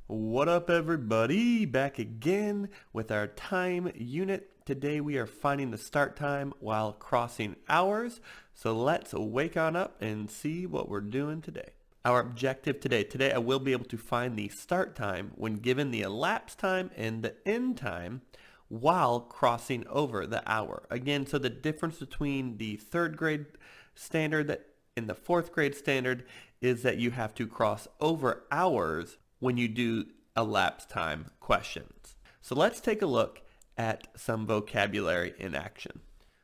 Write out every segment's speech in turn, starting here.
What up, everybody? Back again with our time unit. Today we are finding the start time while crossing hours. So let's wake on up and see what we're doing today. Our objective today I will be able to find the start time when given the elapsed time and the end time while crossing over the hour. Again, so the difference between the third grade standard and the fourth grade standard is that you have to cross over hours when you do elapsed time questions. So let's take a look at some vocabulary in action.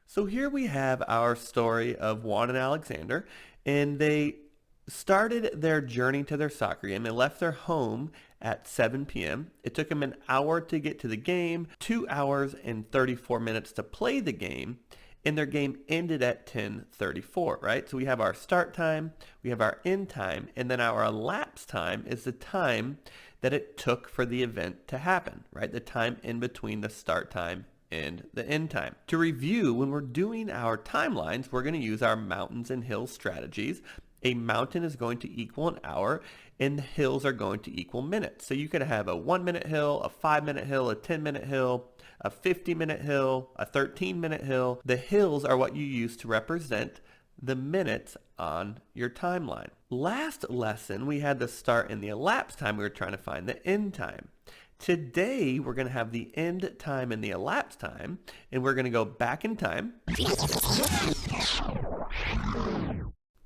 So here we have our story of Juan and Alexander, and they started their journey to their soccer game. They left their home at 7 p.m. It took them an hour to get to the game, 2 hours and 34 minutes to play the game, and their game ended at 10:34, right? So we have our start time, we have our end time, and then our elapsed time is the time that it took for the event to happen, right? The time in between the start time and the end time. To review, when we're doing our timelines, we're going to use our mountains and hills strategies. A mountain is going to equal an hour, and the hills are going to equal minutes. So you could have a 1-minute hill, a 5-minute hill, a 10-minute hill, a 50-minute hill, a 13-minute hill. The hills are what you use to represent the minutes on your timeline. Last lesson, we had the start and the elapsed time. We were trying to find the end time. Today, we're going to have the end time and the elapsed time, and we're going to go back in time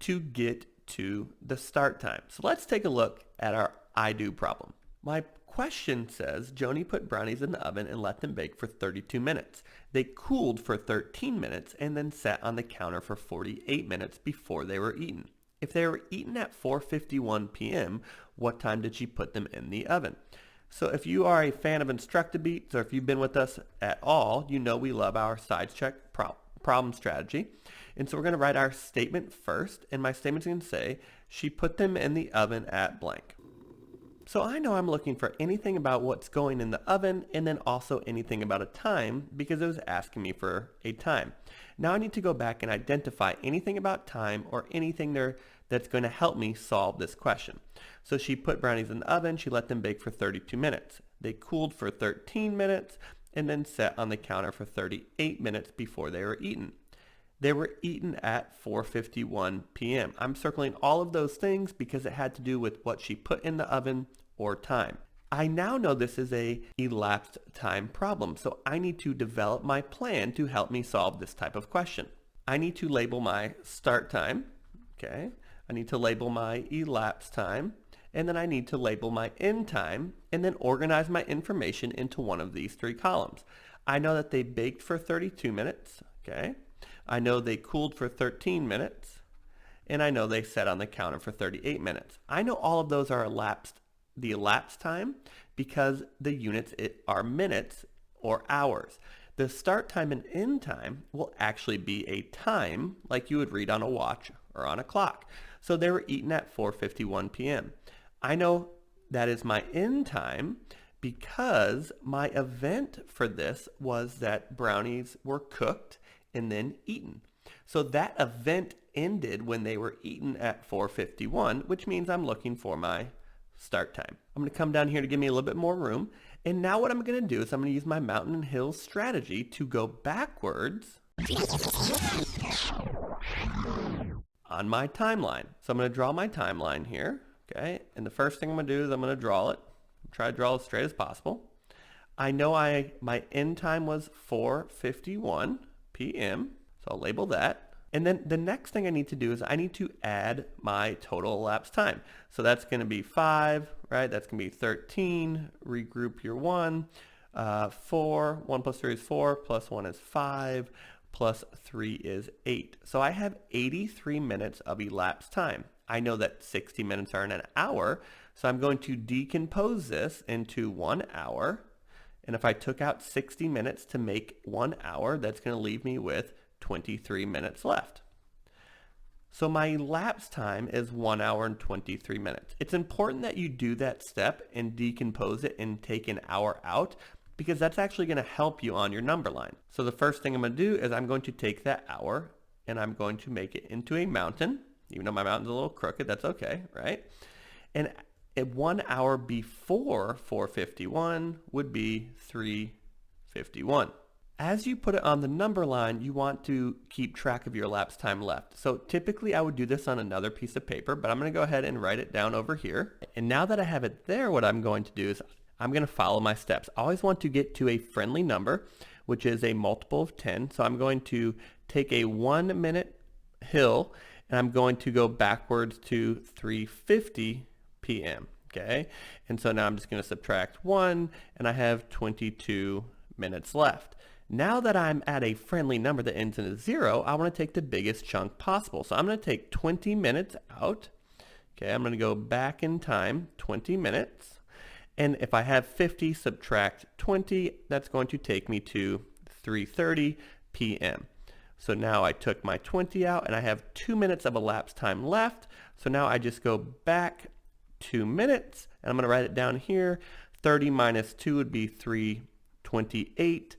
to get to the start time. So let's take a look at our I do problem. My question says, Joni put brownies in the oven and let them bake for 32 minutes. They cooled for 13 minutes and then sat on the counter for 48 minutes before they were eaten. If they were eaten at 4:51 p.m., what time did she put them in the oven? So if you are a fan of InstructaBeats, or if you've been with us at all, you know we love our sides check problem strategy. And so we're going to write our statement first, and my statement's going to say, she put them in the oven at blank. So I know I'm looking for anything about what's going in the oven, and then also anything about a time, because it was asking me for a time. Now I need to go back and identify anything about time or anything there that's going to help me solve this question. So she put brownies in the oven, she let them bake for 32 minutes. They cooled for 13 minutes, and then sat on the counter for 38 minutes before they were eaten. They were eaten at 4:51 p.m. I'm circling all of those things because it had to do with what she put in the oven or time. I now know this is a elapsed time problem, so I need to develop my plan to help me solve this type of question. I need to label my start time, okay? I need to label my elapsed time, and then I need to label my end time, and then organize my information into one of these three columns. I know that they baked for 32 minutes, okay? I know they cooled for 13 minutes, and I know they sat on the counter for 38 minutes. I know all of those are the elapsed time because the units are minutes or hours. The start time and end time will actually be a time like you would read on a watch or on a clock. So they were eaten at 4:51 p.m. I know that is my end time because my event for this was that brownies were cooked and then eaten. So that event ended when they were eaten at 4:51, which means I'm looking for my start time. I'm going to come down here to give me a little bit more room. And now what I'm going to do is I'm going to use my mountain and hills strategy to go backwards on my timeline. So I'm going to draw my timeline here. Okay. And the first thing I'm going to do is I'm going to draw it. Try to draw it as straight as possible. I know my end time was 4:51 p.m. So I'll label that. And then the next thing I need to do is I need to add my total elapsed time. So that's going to be 5, right? That's going to be 13. Regroup your 1. 4. 1 plus 3 is 4. Plus 1 is 5. Plus 3 is 8. So I have 83 minutes of elapsed time. I know that 60 minutes are in an hour. So I'm going to decompose this into 1 hour. And if I took out 60 minutes to make 1 hour, that's going to leave me with 23 minutes left. So my elapsed time is 1 hour and 23 minutes. It's important that you do that step and decompose it and take an hour out because that's actually going to help you on your number line. So the first thing I'm going to do is I'm going to take that hour and I'm going to make it into a mountain. Even though my mountain's a little crooked, that's okay, right? And 1 hour before 4:51 would be 3:51. As you put it on the number line, you want to keep track of your elapsed time left. So typically I would do this on another piece of paper, but I'm going to go ahead and write it down over here. And now that I have it there, what I'm going to do is I'm going to follow my steps. I always want to get to a friendly number, which is a multiple of 10. So I'm going to take a 1 minute hill and I'm going to go backwards to 3:50 p.m. Okay. And so now I'm just going to subtract 1 and I have 22 minutes left. Now that I'm at a friendly number that ends in a 0, I want to take the biggest chunk possible. So I'm going to take 20 minutes out. Okay, I'm going to go back in time 20 minutes. And if I have 50, subtract 20, that's going to take me to 3:30 p.m. So now I took my 20 out and I have 2 minutes of elapsed time left. So now I just go back 2 minutes and I'm going to write it down here. 30 minus 2 would be 3:28.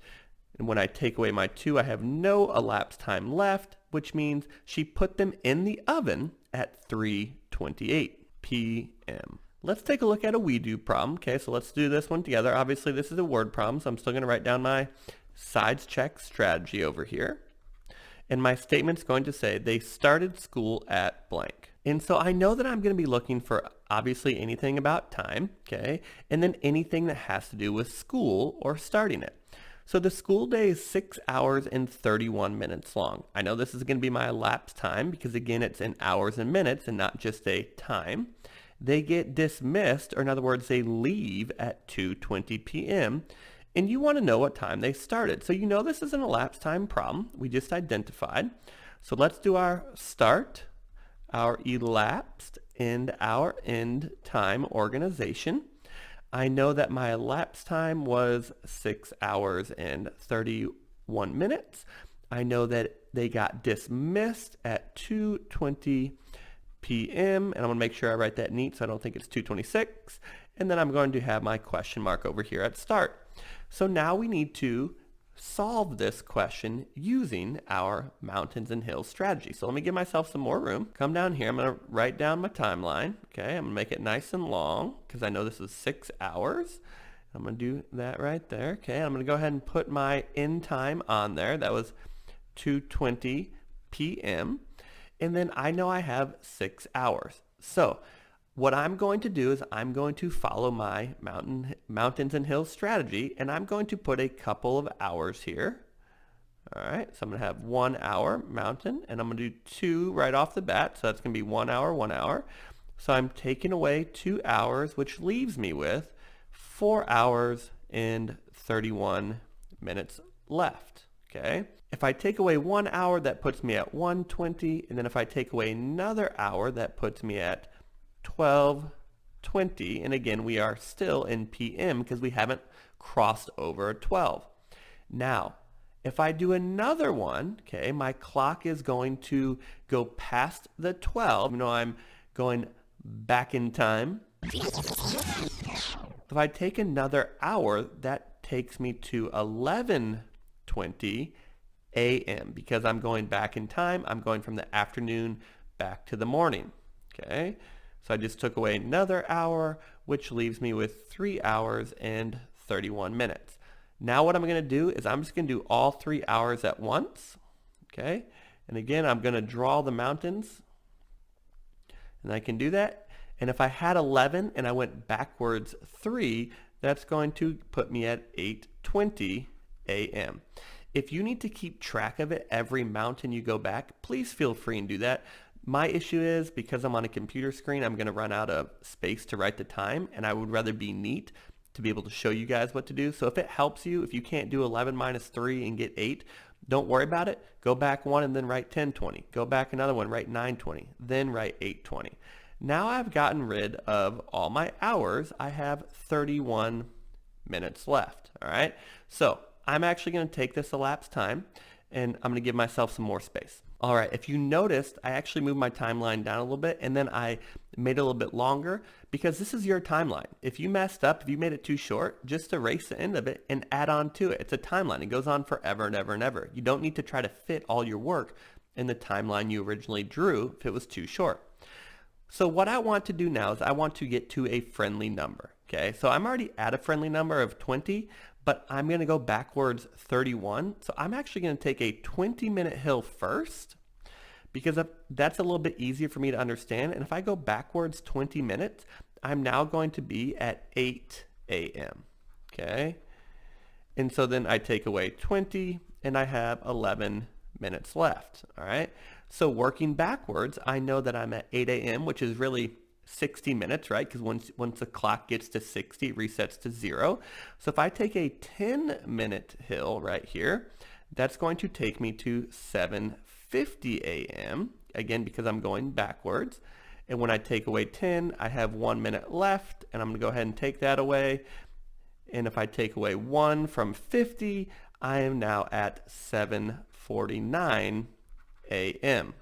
And when I take away my 2, I have no elapsed time left, which means she put them in the oven at 3:28 p.m. Let's take a look at a we do problem. Okay, so let's do this one together. Obviously, this is a word problem, so I'm still going to write down my sides check strategy over here. And my statement's going to say they started school at blank. And so I know that I'm going to be looking for obviously anything about time, okay, and then anything that has to do with school or starting it. So the school day is 6 hours and 31 minutes long. I know this is going to be my elapsed time because again it's in hours and minutes and not just a time. They get dismissed, or in other words they leave at 2:20 p.m. and you want to know what time they started. So you know this is an elapsed time problem we just identified. So let's do our start, our elapsed, and our end time organization. I know that my elapsed time was 6 hours and 31 minutes. I know that they got dismissed at 2:20 p.m. and I'm going to make sure I write that neat so I don't think it's 2:26. And then I'm going to have my question mark over here at start. So now we need to solve this question using our mountains and hills strategy. So let me give myself some more room. Come down here. I'm going to write down my timeline. Okay, I'm going to make it nice and long because I know this is 6 hours. I'm going to do that right there. Okay, I'm going to go ahead and put my end time on there. That was 2:20 p.m. And then I know I have 6 hours. So what I'm going to do is I'm going to follow my mountains and hills strategy, and I'm going to put a couple of hours here. All right, so I'm going to have 1 hour mountain, and I'm going to do 2 right off the bat, so that's going to be 1 hour, 1 hour. So I'm taking away 2 hours, which leaves me with 4 hours and 31 minutes left, okay? If I take away 1 hour, that puts me at 1:20, and then if I take away another hour, that puts me at 12:20, and again we are still in PM because we haven't crossed over 12. Now if I do another one, okay, my clock is going to go past the 12. You know, I'm going back in time. If I take another hour, that takes me to 11:20 a.m. because I'm going back in time. I'm going from the afternoon back to the morning, okay? So I just took away another hour, which leaves me with 3 hours and 31 minutes. Now what I'm going to do is I'm just going to do all 3 hours at once, okay? And again, I'm going to draw the mountains, and I can do that. And if I had 11 and I went backwards 3, that's going to put me at 8:20 a.m. If you need to keep track of it every mountain you go back, please feel free and do that. My issue is because I'm on a computer screen, I'm going to run out of space to write the time, and I would rather be neat to be able to show you guys what to do. So if it helps you, if you can't do 11 minus 3 and get 8, don't worry about it. Go back one and then write 10:20. Go back another one, write 9:20, then write 8:20. Now I've gotten rid of all my hours. I have 31 minutes left, all right? So I'm actually going to take this elapsed time, and I'm going to give myself some more space. All right, if you noticed, I actually moved my timeline down a little bit, and then I made it a little bit longer because this is your timeline. If you messed up, if you made it too short, just erase the end of it and add on to it. It's a timeline. It goes on forever and ever and ever. You don't need to try to fit all your work in the timeline you originally drew if it was too short. So what I want to do now is I want to get to a friendly number. Okay, so I'm already at a friendly number of 20, but I'm going to go backwards 31. So I'm actually going to take a 20-minute hill first because that's a little bit easier for me to understand. And if I go backwards 20 minutes, I'm now going to be at 8 a.m. Okay, and so then I take away 20 and I have 11 minutes left. All right, so working backwards, I know that I'm at 8 a.m., which is really 60 minutes, right? Because once the clock gets to 60, it resets to 0. So if I take a 10-minute hill right here, that's going to take me to 7:50 a.m. Again, because I'm going backwards. And when I take away 10, I have 1 minute left, and I'm going to go ahead and take that away. And if I take away 1 from 50, I am now at 7:49 a.m.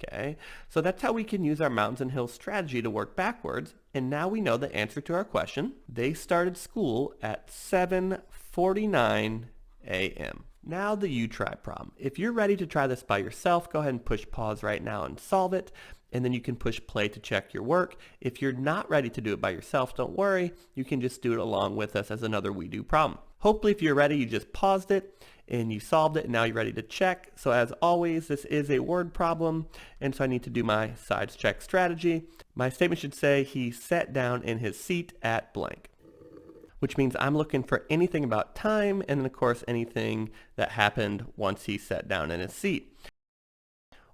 Okay, so that's how we can use our mountains and hills strategy to work backwards. And now we know the answer to our question. They started school at 7:49 a.m. Now the you try problem. If you're ready to try this by yourself, go ahead and push pause right now and solve it. And then you can push play to check your work. If you're not ready to do it by yourself, don't worry. You can just do it along with us as another we do problem. Hopefully if you're ready, you just paused it and you solved it and now you're ready to check. So as always, this is a word problem. And so I need to do my sides check strategy. My statement should say he sat down in his seat at blank, which means I'm looking for anything about time and then of course anything that happened once he sat down in his seat.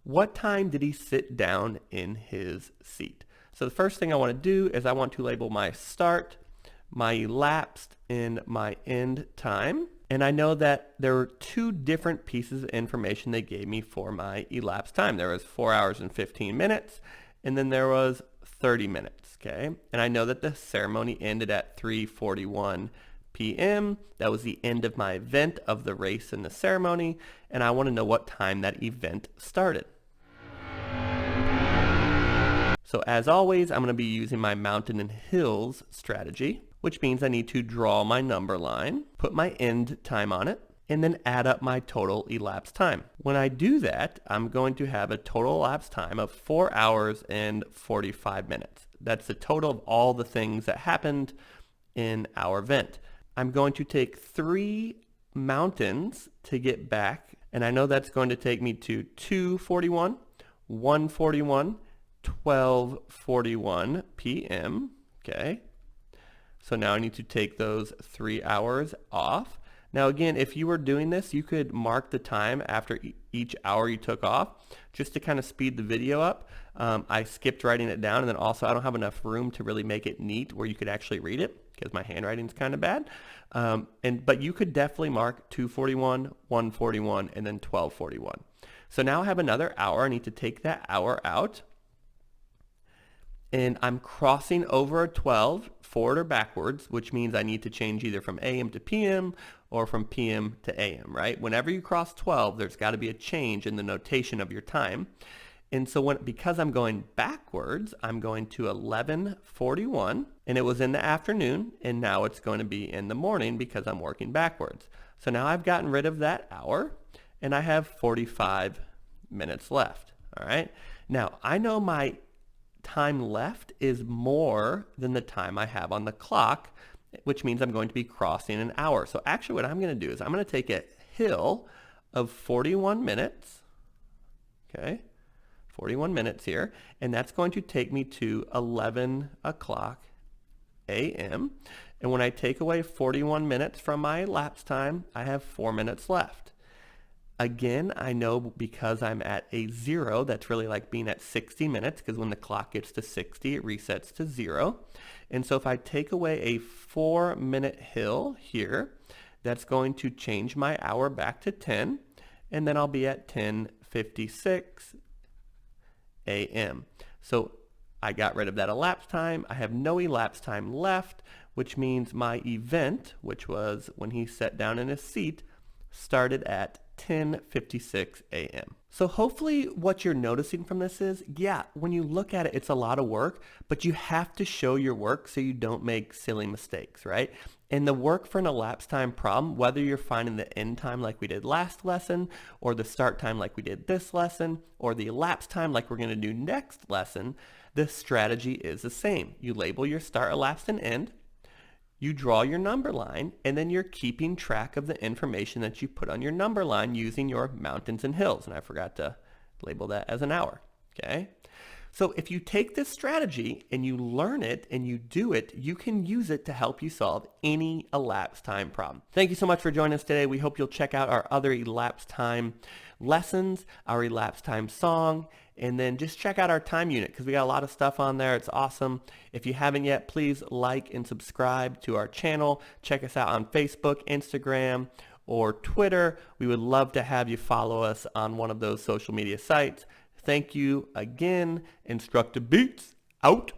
What time did he sit down in his seat? So the first thing I want to do is I want to label my start, my elapsed, and my end time. And I know that there were 2 different pieces of information they gave me for my elapsed time. There was 4 hours and 15 minutes, and then there was 30 minutes, okay? And I know that the ceremony ended at 3:41 p.m. That was the end of my event of the race and the ceremony, and I want to know what time that event started. So as always, I'm going to be using my mountain and hills strategy, which means I need to draw my number line, put my end time on it, and then add up my total elapsed time. When I do that, I'm going to have a total elapsed time of 4 hours and 45 minutes. That's the total of all the things that happened in our event. I'm going to take 3 mountains to get back, and I know that's going to take me to 2:41, 1:41, 12:41 p.m. Okay, so now I need to take those 3 hours off. Now again, if you were doing this, you could mark the time after each hour you took off just to kind of speed the video up. I skipped writing it down, and then also I don't have enough room to really make it neat where you could actually read it because my handwriting's kind of bad. But you could definitely mark 2:41, 1:41, and then 12:41. So now I have another hour. I need to take that hour out. And I'm crossing over a 12 forward or backwards, which means I need to change either from AM to PM or from PM to AM, right? Whenever you cross 12, there's got to be a change in the notation of your time. And so because I'm going backwards, I'm going to 11:41, and it was in the afternoon, and now it's going to be in the morning because I'm working backwards. So now I've gotten rid of that hour, and I have 45 minutes left, all right? Now, I know my time left is more than the time I have on the clock, which means I'm going to be crossing an hour. So actually what I'm going to do is I'm going to take a hill of 41 minutes, okay, 41 minutes here, and that's going to take me to 11 o'clock a.m. And when I take away 41 minutes from my elapsed time, I have 4 minutes left. Again, I know because I'm at a 0, that's really like being at 60 minutes, because when the clock gets to 60, it resets to 0. And so if I take away a 4-minute hill here, that's going to change my hour back to 10, and then I'll be at 10:56 a.m. So I got rid of that elapsed time. I have no elapsed time left, which means my event, which was when he sat down in his seat, started at 10:56 a.m. So hopefully what you're noticing from this is, yeah, when you look at it, it's a lot of work, but you have to show your work so you don't make silly mistakes, right? And the work for an elapsed time problem, whether you're finding the end time like we did last lesson, or the start time like we did this lesson, or the elapsed time like we're going to do next lesson, the strategy is the same. You label your start, elapsed, and end. You draw your number line, and then you're keeping track of the information that you put on your number line using your mountains and hills. And I forgot to label that as an hour. Okay? So if you take this strategy and you learn it and you do it, you can use it to help you solve any elapsed time problem. Thank you so much for joining us today. We hope you'll check out our other elapsed time lessons, our elapsed time song, and then just check out our time unit because we got a lot of stuff on there. It's awesome. If you haven't yet, please like and subscribe to our channel. Check us out on Facebook, Instagram, or Twitter. We would love to have you follow us on one of those social media sites. Thank you again. InstructaBeats out.